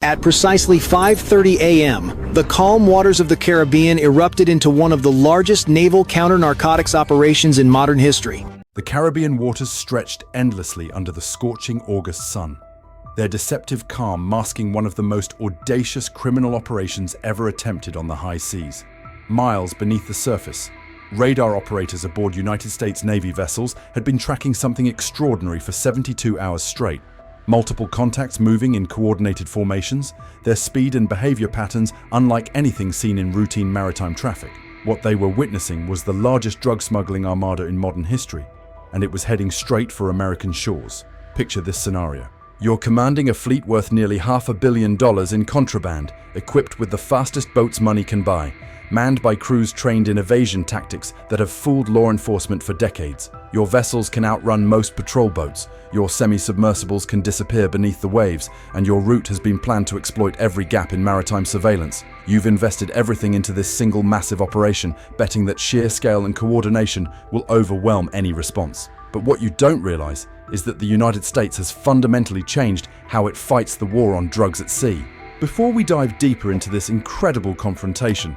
At precisely 5:30 a.m., the calm waters of the Caribbean erupted into one of the largest naval counter-narcotics operations in modern history. The Caribbean waters stretched endlessly under the scorching August sun, their deceptive calm masking one of the most audacious criminal operations ever attempted on the high seas. Miles beneath the surface, radar operators aboard United States Navy vessels had been tracking something extraordinary for 72 hours straight. Multiple contacts moving in coordinated formations, their speed and behavior patterns unlike anything seen in routine maritime traffic. What they were witnessing was the largest drug smuggling armada in modern history, and it was heading straight for American shores. Picture this scenario. You're commanding a fleet worth nearly $500 million in contraband, equipped with the fastest boats money can buy, manned by crews trained in evasion tactics that have fooled law enforcement for decades. Your vessels can outrun most patrol boats, your semi-submersibles can disappear beneath the waves, and your route has been planned to exploit every gap in maritime surveillance. You've invested everything into this single massive operation, betting that sheer scale and coordination will overwhelm any response. But what you don't realize is that the United States has fundamentally changed how it fights the war on drugs at sea. Before we dive deeper into this incredible confrontation,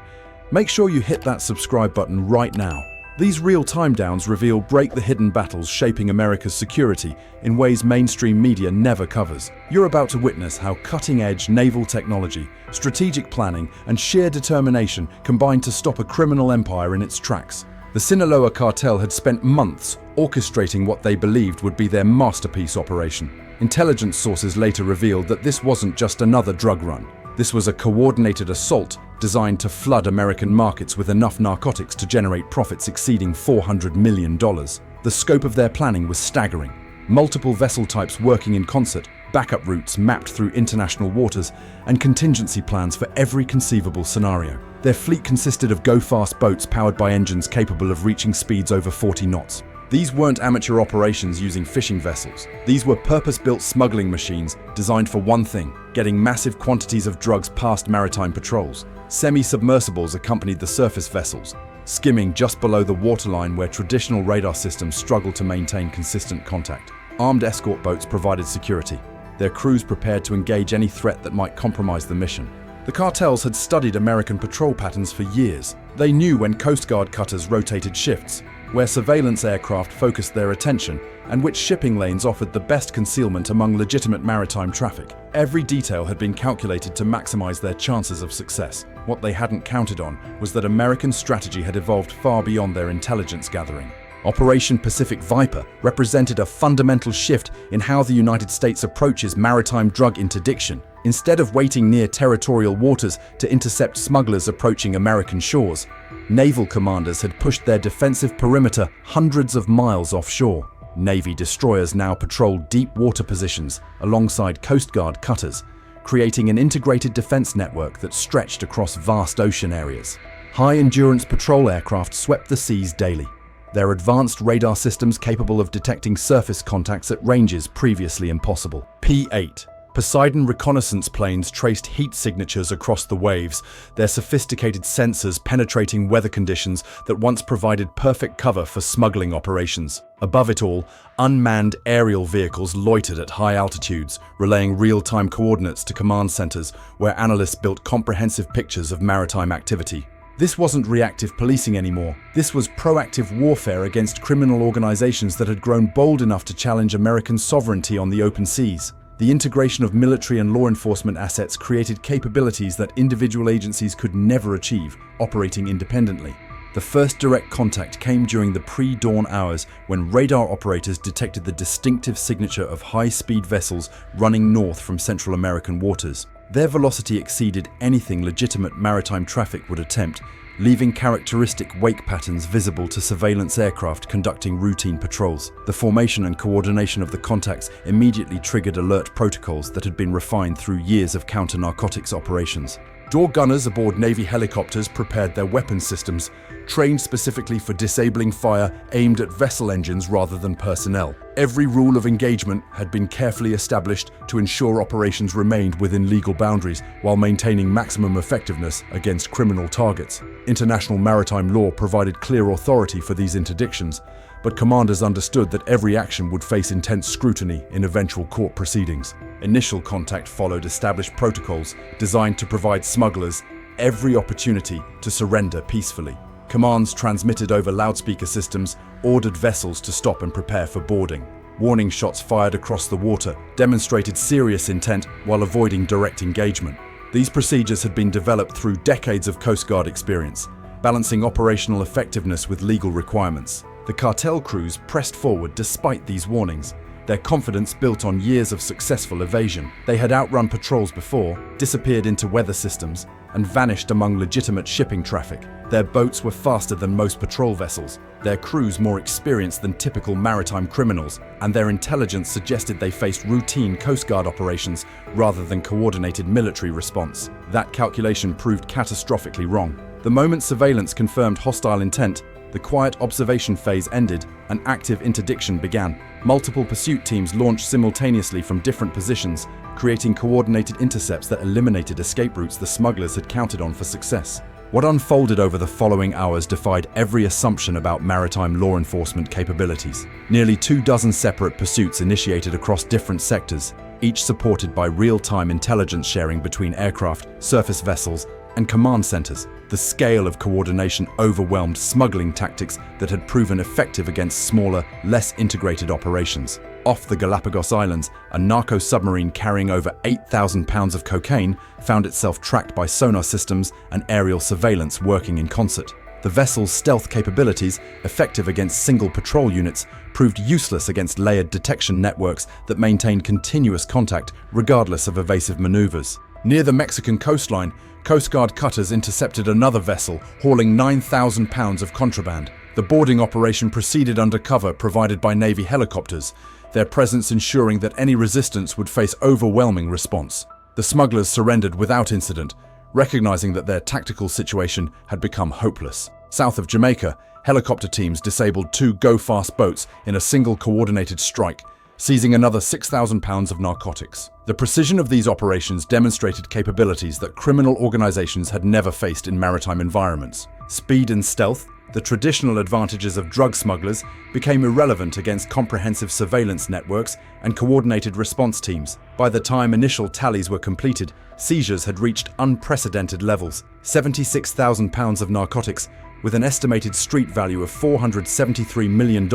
make sure you hit that subscribe button right now. These real-time downs reveal break-the-hidden battles shaping America's security in ways mainstream media never covers. You're about to witness how cutting-edge naval technology, strategic planning, and sheer determination combine to stop a criminal empire in its tracks. The Sinaloa cartel had spent months orchestrating what they believed would be their masterpiece operation. Intelligence sources later revealed that this wasn't just another drug run. This was a coordinated assault designed to flood American markets with enough narcotics to generate profits exceeding $400 million. The scope of their planning was staggering. Multiple vessel types working in concert, backup routes mapped through international waters, and contingency plans for every conceivable scenario. Their fleet consisted of go-fast boats powered by engines capable of reaching speeds over 40 knots. These weren't amateur operations using fishing vessels. These were purpose-built smuggling machines designed for one thing: getting massive quantities of drugs past maritime patrols. Semi-submersibles accompanied the surface vessels, skimming just below the waterline where traditional radar systems struggle to maintain consistent contact. Armed escort boats provided security, their crews prepared to engage any threat that might compromise the mission. The cartels had studied American patrol patterns for years. They knew when Coast Guard cutters rotated shifts, where surveillance aircraft focused their attention, and which shipping lanes offered the best concealment among legitimate maritime traffic. Every detail had been calculated to maximize their chances of success. What they hadn't counted on was that American strategy had evolved far beyond their intelligence gathering. Operation Pacific Viper represented a fundamental shift in how the United States approaches maritime drug interdiction. Instead of waiting near territorial waters to intercept smugglers approaching American shores, naval commanders had pushed their defensive perimeter hundreds of miles offshore. Navy destroyers now patrolled deep water positions alongside Coast Guard cutters, creating an integrated defense network that stretched across vast ocean areas. High-endurance patrol aircraft swept the seas daily, their advanced radar systems capable of detecting surface contacts at ranges previously impossible. P-8. Poseidon reconnaissance planes traced heat signatures across the waves, their sophisticated sensors penetrating weather conditions that once provided perfect cover for smuggling operations. Above it all, unmanned aerial vehicles loitered at high altitudes, relaying real-time coordinates to command centers where analysts built comprehensive pictures of maritime activity. This wasn't reactive policing anymore. This was proactive warfare against criminal organizations that had grown bold enough to challenge American sovereignty on the open seas. The integration of military and law enforcement assets created capabilities that individual agencies could never achieve, operating independently. The first direct contact came during the pre-dawn hours when radar operators detected the distinctive signature of high-speed vessels running north from Central American waters. Their velocity exceeded anything legitimate maritime traffic would attempt, leaving characteristic wake patterns visible to surveillance aircraft conducting routine patrols. The formation and coordination of the contacts immediately triggered alert protocols that had been refined through years of counter-narcotics operations. Door gunners aboard Navy helicopters prepared their weapon systems, trained specifically for disabling fire aimed at vessel engines rather than personnel. Every rule of engagement had been carefully established to ensure operations remained within legal boundaries while maintaining maximum effectiveness against criminal targets. International maritime law provided clear authority for these interdictions, but commanders understood that every action would face intense scrutiny in eventual court proceedings. Initial contact followed established protocols designed to provide smugglers every opportunity to surrender peacefully. Commands transmitted over loudspeaker systems ordered vessels to stop and prepare for boarding. Warning shots fired across the water demonstrated serious intent while avoiding direct engagement. These procedures had been developed through decades of Coast Guard experience, balancing operational effectiveness with legal requirements. The cartel crews pressed forward despite these warnings, their confidence built on years of successful evasion. They had outrun patrols before, disappeared into weather systems, and vanished among legitimate shipping traffic. Their boats were faster than most patrol vessels, their crews more experienced than typical maritime criminals, and their intelligence suggested they faced routine Coast Guard operations rather than coordinated military response. That calculation proved catastrophically wrong. The moment surveillance confirmed hostile intent, the quiet observation phase ended and active interdiction began. Multiple pursuit teams launched simultaneously from different positions, creating coordinated intercepts that eliminated escape routes the smugglers had counted on for success. What unfolded over the following hours defied every assumption about maritime law enforcement capabilities. Nearly 24 separate pursuits initiated across different sectors, each supported by real-time intelligence sharing between aircraft, surface vessels, and command centers. The scale of coordination overwhelmed smuggling tactics that had proven effective against smaller, less integrated operations. Off the Galapagos Islands, a narco submarine carrying over 8,000 pounds of cocaine found itself tracked by sonar systems and aerial surveillance working in concert. The vessel's stealth capabilities, effective against single patrol units, proved useless against layered detection networks that maintained continuous contact regardless of evasive maneuvers. Near the Mexican coastline, Coast Guard cutters intercepted another vessel hauling 9,000 pounds of contraband. The boarding operation proceeded under cover provided by Navy helicopters, their presence ensuring that any resistance would face overwhelming response. The smugglers surrendered without incident, recognizing that their tactical situation had become hopeless. South of Jamaica, helicopter teams disabled 2 go-fast boats in a single coordinated strike, seizing another 6,000 pounds of narcotics. The precision of these operations demonstrated capabilities that criminal organizations had never faced in maritime environments. Speed and stealth, the traditional advantages of drug smugglers, became irrelevant against comprehensive surveillance networks and coordinated response teams. By the time initial tallies were completed, seizures had reached unprecedented levels. 76,000 pounds of narcotics, with an estimated street value of $473 million,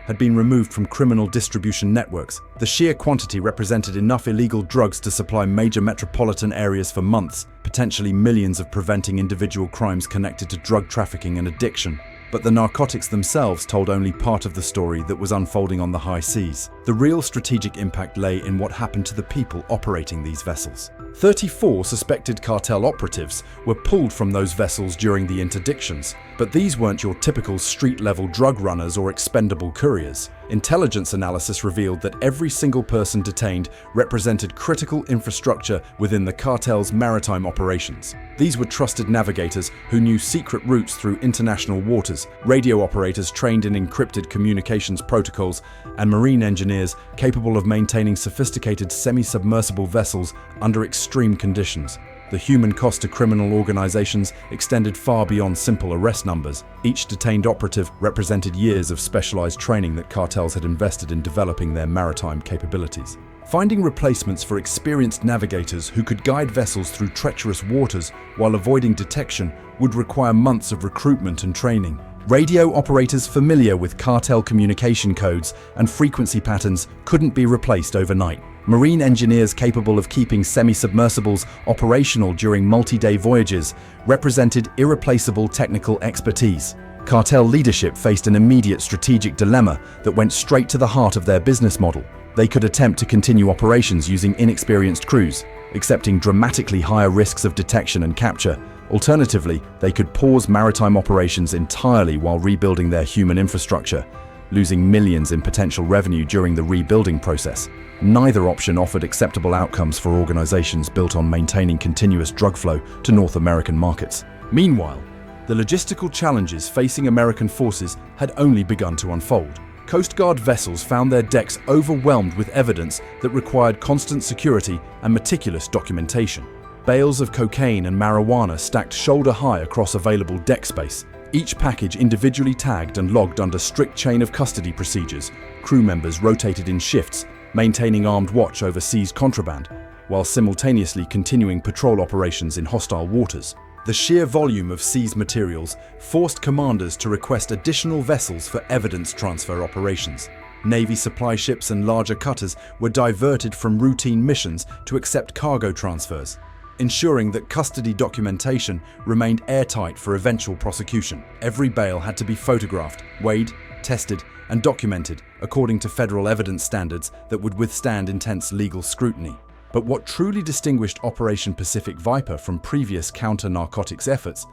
had been removed from criminal distribution networks. The sheer quantity represented enough illegal drugs to supply major metropolitan areas for months, potentially millions of preventing individual crimes connected to drug trafficking and addiction. But the narcotics themselves told only part of the story that was unfolding on the high seas. The real strategic impact lay in what happened to the people operating these vessels. 34 suspected cartel operatives were pulled from those vessels during the interdictions, but these weren't your typical street-level drug runners or expendable couriers. Intelligence analysis revealed that every single person detained represented critical infrastructure within the cartel's maritime operations. These were trusted navigators who knew secret routes through international waters, radio operators trained in encrypted communications protocols, and marine engineers capable of maintaining sophisticated semi-submersible vessels under extreme conditions. The human cost to criminal organizations extended far beyond simple arrest numbers. Each detained operative represented years of specialized training that cartels had invested in developing their maritime capabilities. Finding replacements for experienced navigators who could guide vessels through treacherous waters while avoiding detection would require months of recruitment and training. Radio operators familiar with cartel communication codes and frequency patterns couldn't be replaced overnight. Marine engineers capable of keeping semi-submersibles operational during multi-day voyages represented irreplaceable technical expertise. Cartel leadership faced an immediate strategic dilemma that went straight to the heart of their business model. They could attempt to continue operations using inexperienced crews, accepting dramatically higher risks of detection and capture. Alternatively, they could pause maritime operations entirely while rebuilding their human infrastructure, losing millions in potential revenue during the rebuilding process. Neither option offered acceptable outcomes for organizations built on maintaining continuous drug flow to North American markets. Meanwhile, the logistical challenges facing American forces had only begun to unfold. Coast Guard vessels found their decks overwhelmed with evidence that required constant security and meticulous documentation. Bales of cocaine and marijuana stacked shoulder high across available deck space, each package individually tagged and logged under strict chain of custody procedures. Crew members rotated in shifts, maintaining armed watch over seized contraband, while simultaneously continuing patrol operations in hostile waters. The sheer volume of seized materials forced commanders to request additional vessels for evidence transfer operations. Navy supply ships and larger cutters were diverted from routine missions to accept cargo transfers, ensuring that custody documentation remained airtight for eventual prosecution. Every bale had to be photographed, weighed, tested, and documented according to federal evidence standards that would withstand intense legal scrutiny. But what truly distinguished Operation Pacific Viper from previous counter-narcotics efforts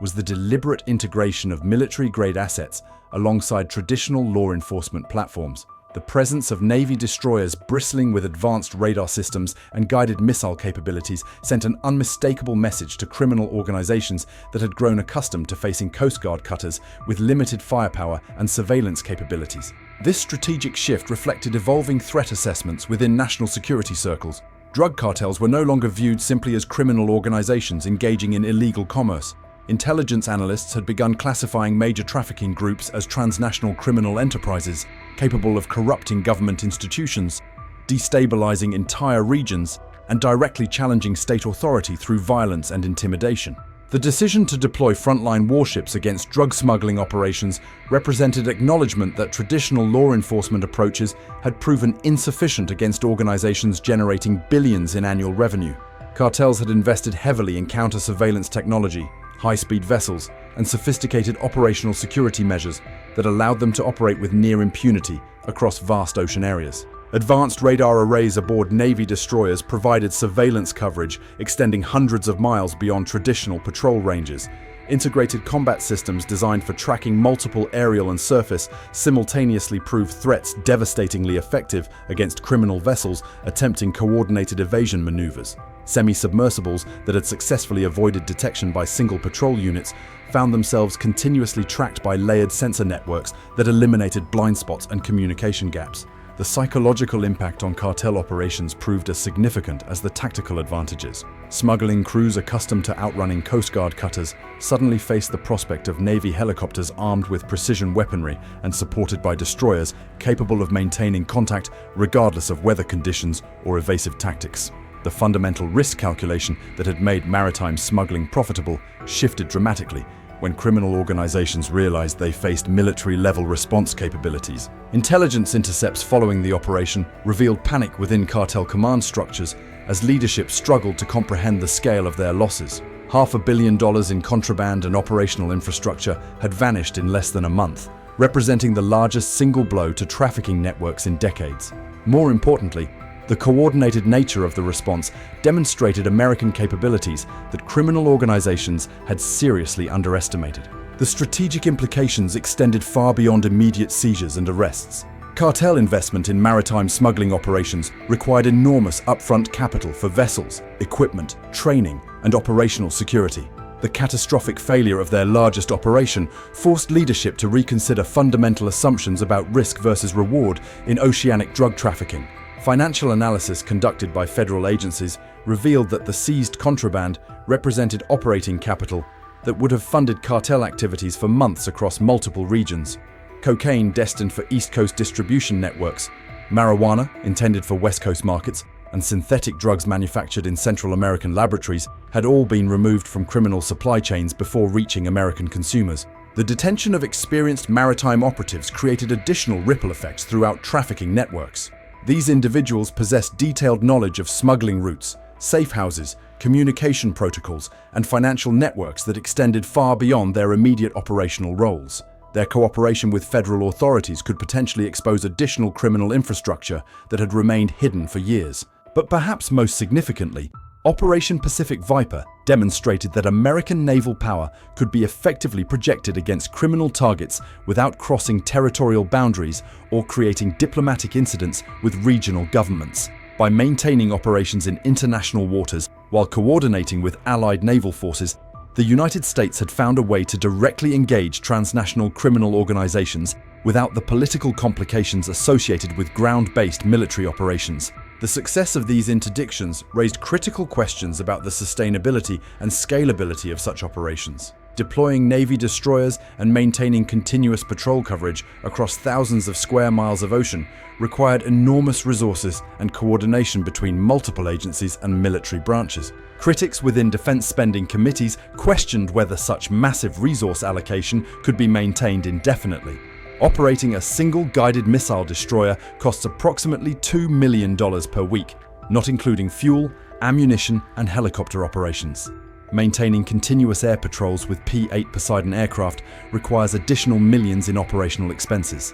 was the deliberate integration of military-grade assets alongside traditional law enforcement platforms. The presence of Navy destroyers bristling with advanced radar systems and guided missile capabilities sent an unmistakable message to criminal organizations that had grown accustomed to facing Coast Guard cutters with limited firepower and surveillance capabilities. This strategic shift reflected evolving threat assessments within national security circles. Drug cartels were no longer viewed simply as criminal organizations engaging in illegal commerce. Intelligence analysts had begun classifying major trafficking groups as transnational criminal enterprises, capable of corrupting government institutions, destabilizing entire regions, and directly challenging state authority through violence and intimidation. The decision to deploy frontline warships against drug smuggling operations represented acknowledgement that traditional law enforcement approaches had proven insufficient against organizations generating billions in annual revenue. Cartels had invested heavily in counter-surveillance technology, high-speed vessels, and sophisticated operational security measures that allowed them to operate with near impunity across vast ocean areas. Advanced radar arrays aboard Navy destroyers provided surveillance coverage extending hundreds of miles beyond traditional patrol ranges. Integrated combat systems designed for tracking multiple aerial and surface simultaneously proved threats devastatingly effective against criminal vessels attempting coordinated evasion maneuvers. Semi-submersibles that had successfully avoided detection by single patrol units found themselves continuously tracked by layered sensor networks that eliminated blind spots and communication gaps. The psychological impact on cartel operations proved as significant as the tactical advantages. Smuggling crews accustomed to outrunning Coast Guard cutters suddenly faced the prospect of Navy helicopters armed with precision weaponry and supported by destroyers capable of maintaining contact regardless of weather conditions or evasive tactics. The fundamental risk calculation that had made maritime smuggling profitable shifted dramatically when criminal organizations realized they faced military-level response capabilities. Intelligence intercepts following the operation revealed panic within cartel command structures as leadership struggled to comprehend the scale of their losses. $500 million in contraband and operational infrastructure had vanished in less than a month, representing the largest single blow to trafficking networks in decades. More importantly, the coordinated nature of the response demonstrated American capabilities that criminal organizations had seriously underestimated. The strategic implications extended far beyond immediate seizures and arrests. Cartel investment in maritime smuggling operations required enormous upfront capital for vessels, equipment, training, and operational security. The catastrophic failure of their largest operation forced leadership to reconsider fundamental assumptions about risk versus reward in oceanic drug trafficking. Financial analysis conducted by federal agencies revealed that the seized contraband represented operating capital that would have funded cartel activities for months across multiple regions. Cocaine destined for East Coast distribution networks, marijuana intended for West Coast markets, and synthetic drugs manufactured in Central American laboratories had all been removed from criminal supply chains before reaching American consumers. The detention of experienced maritime operatives created additional ripple effects throughout trafficking networks. These individuals possessed detailed knowledge of smuggling routes, safe houses, communication protocols, and financial networks that extended far beyond their immediate operational roles. Their cooperation with federal authorities could potentially expose additional criminal infrastructure that had remained hidden for years. But perhaps most significantly, Operation Pacific Viper demonstrated that American naval power could be effectively projected against criminal targets without crossing territorial boundaries or creating diplomatic incidents with regional governments. By maintaining operations in international waters while coordinating with allied naval forces, the United States had found a way to directly engage transnational criminal organizations without the political complications associated with ground-based military operations. The success of these interdictions raised critical questions about the sustainability and scalability of such operations. Deploying Navy destroyers and maintaining continuous patrol coverage across thousands of square miles of ocean required enormous resources and coordination between multiple agencies and military branches. Critics within defense spending committees questioned whether such massive resource allocation could be maintained indefinitely. Operating a single guided missile destroyer costs approximately $2 million per week, not including fuel, ammunition, and helicopter operations. Maintaining continuous air patrols with P-8 Poseidon aircraft requires additional millions in operational expenses,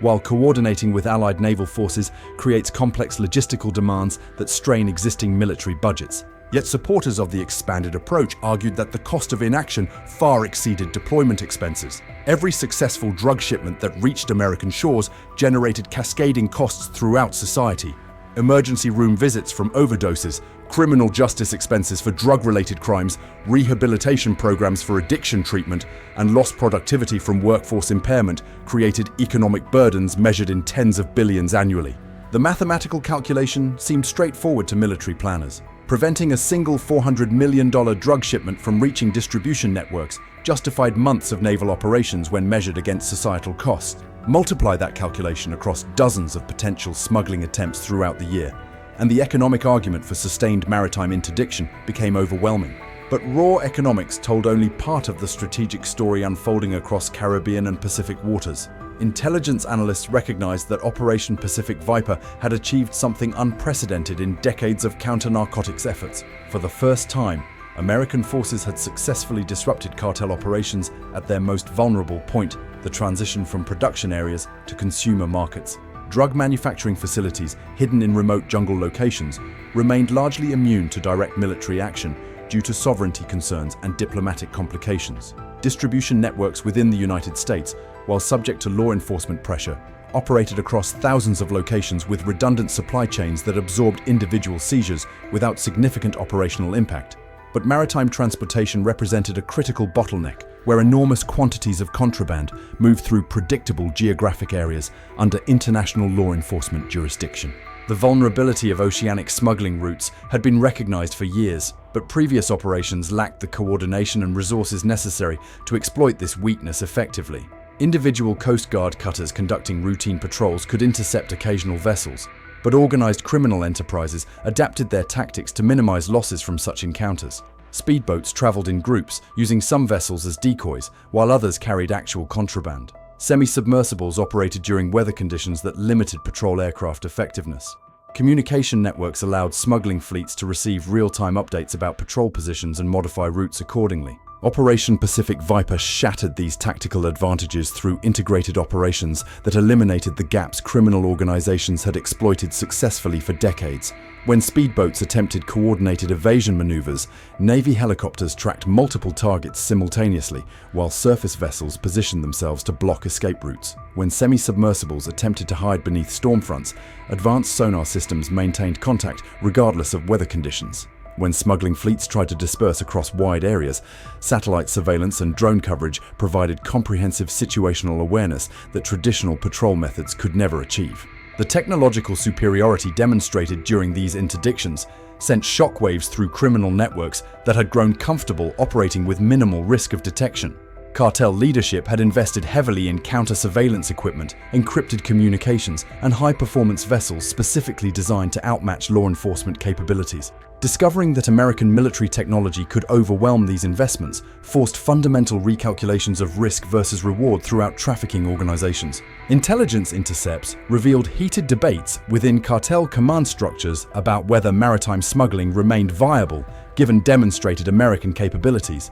while coordinating with Allied naval forces creates complex logistical demands that strain existing military budgets. Yet supporters of the expanded approach argued that the cost of inaction far exceeded deployment expenses. Every successful drug shipment that reached American shores generated cascading costs throughout society. Emergency room visits from overdoses, criminal justice expenses for drug-related crimes, rehabilitation programs for addiction treatment, and lost productivity from workforce impairment created economic burdens measured in tens of billions annually. The mathematical calculation seemed straightforward to military planners. Preventing a single $400 million drug shipment from reaching distribution networks justified months of naval operations when measured against societal costs. Multiply that calculation across dozens of potential smuggling attempts throughout the year, and the economic argument for sustained maritime interdiction became overwhelming. But raw economics told only part of the strategic story unfolding across Caribbean and Pacific waters. Intelligence analysts recognized that Operation Pacific Viper had achieved something unprecedented in decades of counter-narcotics efforts. For the first time, American forces had successfully disrupted cartel operations at their most vulnerable point, the transition from production areas to consumer markets. Drug manufacturing facilities hidden in remote jungle locations remained largely immune to direct military action due to sovereignty concerns and diplomatic complications. Distribution networks within the United States, while subject to law enforcement pressure, operated across thousands of locations with redundant supply chains that absorbed individual seizures without significant operational impact. But maritime transportation represented a critical bottleneck, where enormous quantities of contraband moved through predictable geographic areas under international law enforcement jurisdiction. The vulnerability of oceanic smuggling routes had been recognized for years, but previous operations lacked the coordination and resources necessary to exploit this weakness effectively. Individual Coast Guard cutters conducting routine patrols could intercept occasional vessels, but organized criminal enterprises adapted their tactics to minimize losses from such encounters. Speedboats traveled in groups, using some vessels as decoys, while others carried actual contraband. Semi-submersibles operated during weather conditions that limited patrol aircraft effectiveness. Communication networks allowed smuggling fleets to receive real-time updates about patrol positions and modify routes accordingly. Operation Pacific Viper shattered these tactical advantages through integrated operations that eliminated the gaps criminal organizations had exploited successfully for decades. When speedboats attempted coordinated evasion maneuvers, Navy helicopters tracked multiple targets simultaneously, while surface vessels positioned themselves to block escape routes. When semi-submersibles attempted to hide beneath storm fronts, advanced sonar systems maintained contact regardless of weather conditions. When smuggling fleets tried to disperse across wide areas, satellite surveillance and drone coverage provided comprehensive situational awareness that traditional patrol methods could never achieve. The technological superiority demonstrated during these interdictions sent shockwaves through criminal networks that had grown comfortable operating with minimal risk of detection. Cartel leadership had invested heavily in counter-surveillance equipment, encrypted communications, and high-performance vessels specifically designed to outmatch law enforcement capabilities. Discovering that American military technology could overwhelm these investments forced fundamental recalculations of risk versus reward throughout trafficking organizations. Intelligence intercepts revealed heated debates within cartel command structures about whether maritime smuggling remained viable given demonstrated American capabilities.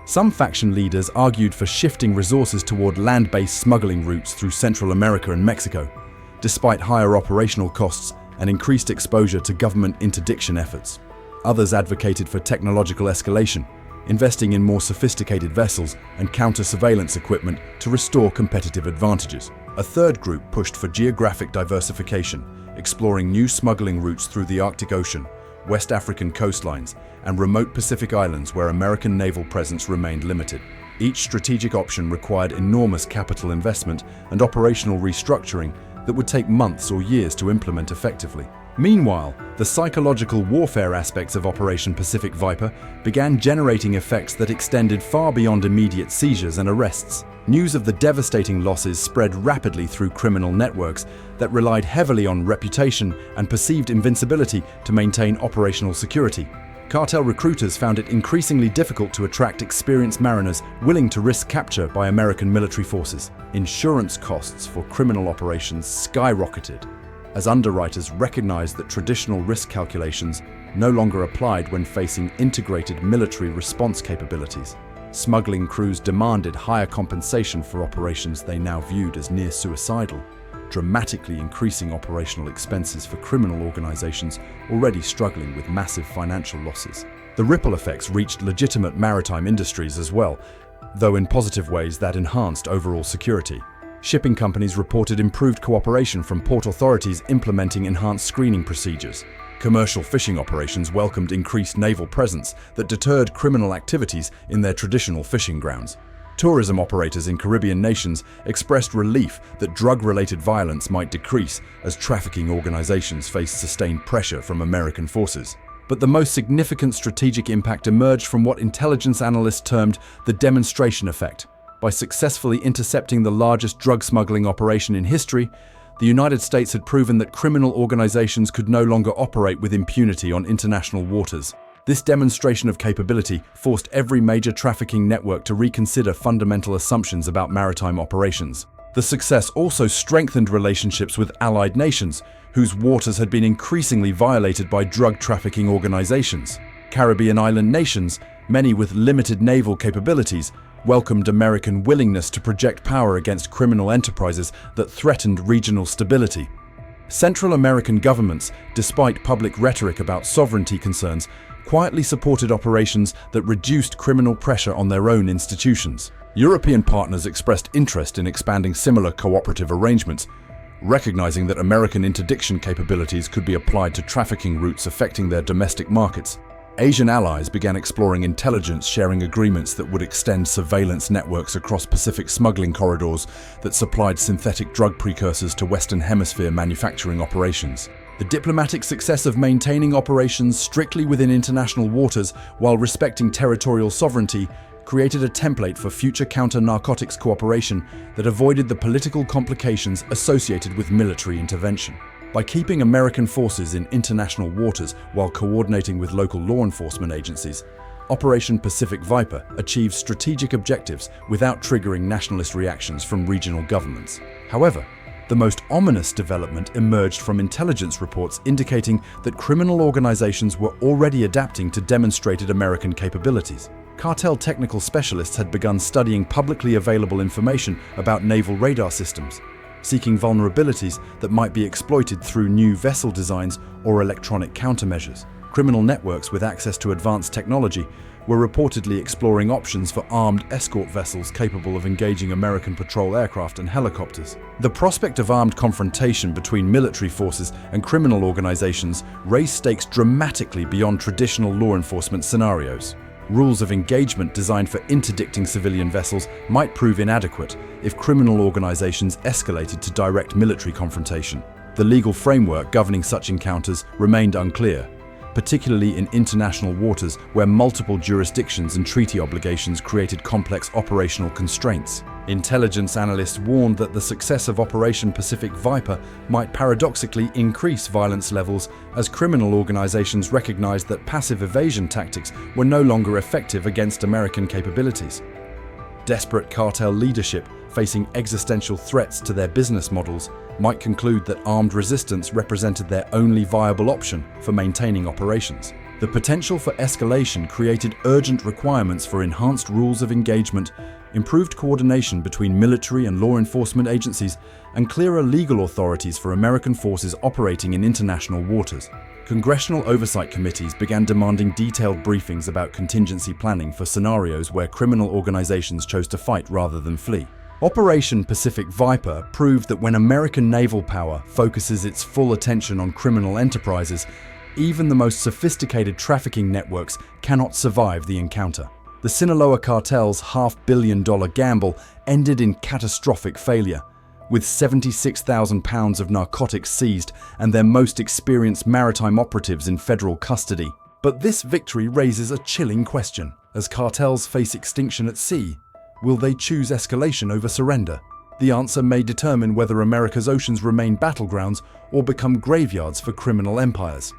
Some faction leaders argued for shifting resources toward land-based smuggling routes through Central America and Mexico, despite higher operational costs and increased exposure to government interdiction efforts. Others advocated for technological escalation, investing in more sophisticated vessels and counter-surveillance equipment to restore competitive advantages. A third group pushed for geographic diversification, exploring new smuggling routes through the Arctic Ocean, West African coastlines, and remote Pacific islands where American naval presence remained limited. Each strategic option required enormous capital investment and operational restructuring that would take months or years to implement effectively. Meanwhile, the psychological warfare aspects of Operation Pacific Viper began generating effects that extended far beyond immediate seizures and arrests. News of the devastating losses spread rapidly through criminal networks that relied heavily on reputation and perceived invincibility to maintain operational security. Cartel recruiters found it increasingly difficult to attract experienced mariners willing to risk capture by American military forces. Insurance costs for criminal operations skyrocketed, as underwriters recognized that traditional risk calculations no longer applied when facing integrated military response capabilities. Smuggling crews demanded higher compensation for operations they now viewed as near suicidal, dramatically increasing operational expenses for criminal organizations already struggling with massive financial losses. The ripple effects reached legitimate maritime industries as well, though in positive ways that enhanced overall security. Shipping companies reported improved cooperation from port authorities implementing enhanced screening procedures. Commercial fishing operations welcomed increased naval presence that deterred criminal activities in their traditional fishing grounds. Tourism operators in Caribbean nations expressed relief that drug-related violence might decrease as trafficking organizations faced sustained pressure from American forces. But the most significant strategic impact emerged from what intelligence analysts termed the demonstration effect. By successfully intercepting the largest drug smuggling operation in history, the United States had proven that criminal organizations could no longer operate with impunity on international waters. This demonstration of capability forced every major trafficking network to reconsider fundamental assumptions about maritime operations. The success also strengthened relationships with allied nations, whose waters had been increasingly violated by drug trafficking organizations. Caribbean island nations, many with limited naval capabilities, welcomed American willingness to project power against criminal enterprises that threatened regional stability. Central American governments, despite public rhetoric about sovereignty concerns, quietly supported operations that reduced criminal pressure on their own institutions. European partners expressed interest in expanding similar cooperative arrangements, recognizing that American interdiction capabilities could be applied to trafficking routes affecting their domestic markets. Asian allies began exploring intelligence-sharing agreements that would extend surveillance networks across Pacific smuggling corridors that supplied synthetic drug precursors to Western Hemisphere manufacturing operations. The diplomatic success of maintaining operations strictly within international waters while respecting territorial sovereignty created a template for future counter-narcotics cooperation that avoided the political complications associated with military intervention. By keeping American forces in international waters while coordinating with local law enforcement agencies, Operation Pacific Viper achieved strategic objectives without triggering nationalist reactions from regional governments. However, the most ominous development emerged from intelligence reports indicating that criminal organizations were already adapting to demonstrated American capabilities. Cartel technical specialists had begun studying publicly available information about naval radar systems, seeking vulnerabilities that might be exploited through new vessel designs or electronic countermeasures. Criminal networks with access to advanced technology were reportedly exploring options for armed escort vessels capable of engaging American patrol aircraft and helicopters. The prospect of armed confrontation between military forces and criminal organizations raised stakes dramatically beyond traditional law enforcement scenarios. Rules of engagement designed for interdicting civilian vessels might prove inadequate if criminal organizations escalated to direct military confrontation. The legal framework governing such encounters remained unclear, particularly in international waters where multiple jurisdictions and treaty obligations created complex operational constraints. Intelligence analysts warned that the success of Operation Pacific Viper might paradoxically increase violence levels as criminal organizations recognized that passive evasion tactics were no longer effective against American capabilities. Desperate cartel leadership, facing existential threats to their business models, might conclude that armed resistance represented their only viable option for maintaining operations. The potential for escalation created urgent requirements for enhanced rules of engagement, improved coordination between military and law enforcement agencies, and clearer legal authorities for American forces operating in international waters. Congressional oversight committees began demanding detailed briefings about contingency planning for scenarios where criminal organizations chose to fight rather than flee. Operation Pacific Viper proved that when American naval power focuses its full attention on criminal enterprises, even the most sophisticated trafficking networks cannot survive the encounter. The Sinaloa cartel's $500 million gamble ended in catastrophic failure, with 76,000 pounds of narcotics seized and their most experienced maritime operatives in federal custody. But this victory raises a chilling question. As cartels face extinction at sea, will they choose escalation over surrender? The answer may determine whether America's oceans remain battlegrounds or become graveyards for criminal empires.